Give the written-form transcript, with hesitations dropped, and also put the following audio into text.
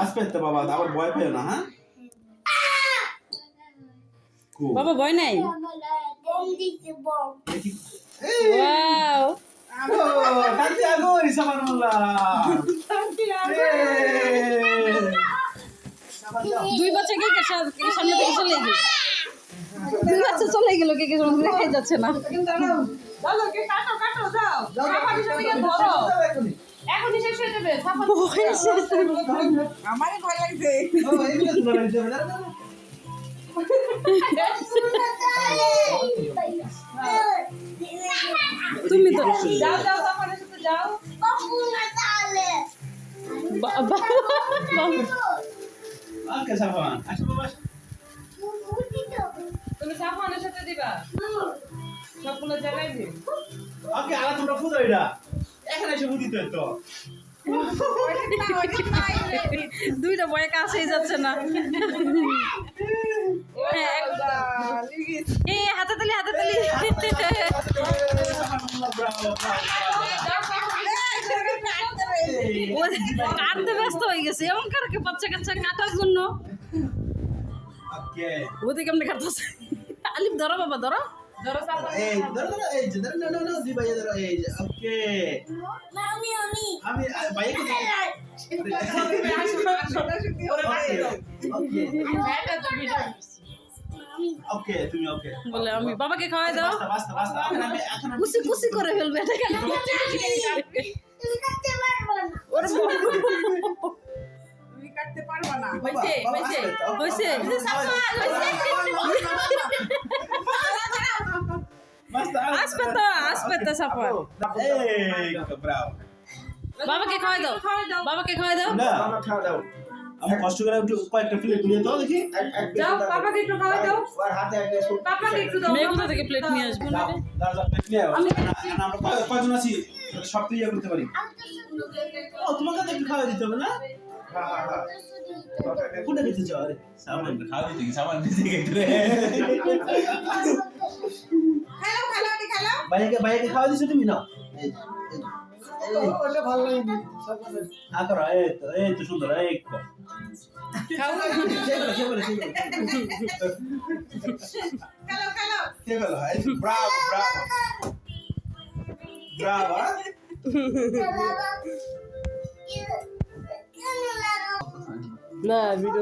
আসবে তো বাবা, আবার ভয় পেও না, হ্যাঁ? বাবা ভয় নাই। এই, ওয়াও কান্তি আগো ইসামানুল্লাহ। দুই বাচ্চা কে সামনে থেকে চলে গেল। দুই বাচ্চা চলে গেল, কে দেখাই যাচ্ছে না। আমারই ভয় লাগছে। তুমি তো যাও যাও সাফানের সাথে যাও। ওকে সাফান, আসো বাবা। তুমি সাফানের সাথে দিবা সবগুলো জায়গায় দিও। ওকে, আলা তোমরা ফুদাও এটা। এখানে এসে বুঝিতে তো। দুইটা বয়ে কাছেই যাচ্ছে না। এ হাতে তালি হাতে তালি। কাটতে ব্যস্ত হয়ে গেছে, এমন কারকে বাচ্চা কাচ্চা কাটার জন্য। ওকে। ওতে কেমনে কাটতেছে। আলিফ ধরো বাবা ধরো। ধরো সাফান। এই ধরো, এই যে ধরো, না দি ভাইয়া ধরো, এই যে ওকে। আমি ভাইয়া কে ওকে, তুমি ওকে বলে আমি বাবাকে খাওয়াই দাও। বাস্তা বাস্তা বাস্তা, এখন আমি কুসি কুসি করে ফেলবে এটা কেন? ওর তুমি কাটতে পারবা না। হইছে হইছে হইছে। বাস্তা আসবে তো সাফা। এই ব্রাভো। বাবাকে খাওয়াই দাও, বাবাকে খাওয়াই দাও। না খাওয়া দাও, আমি কষ্ট করে একটু কয়েকটা প্লেট নিয়ে দাও দেখি। যাও পাপাকে একটু খাওয়া দাও। পাপাকে একটু দাও। মেয়ে কোথা থেকে প্লেট নিয়ে আসবো? দাও দাও প্লেট নিয়ে আও। আমরা কয়জন আছি সব তো ইয়ে করতে পারি। ও তোমাকে তো একটু খাওয়া দিতে হবে না? কোনটা খেতে চাও? আরে সামান খাওয়া দিতে কি সামান দিতে একটু রে। খেলো খেলো এটি খেলো। ভাইয়াকে খাওয়া দিছো তুমি না? ওটা ভালো লাগেনি হ্যাঁ করো, এই তো সুন্দর, এই কো খেলো খেলো। কে বলো? Bravo Bravo Bravo. না ভিডিও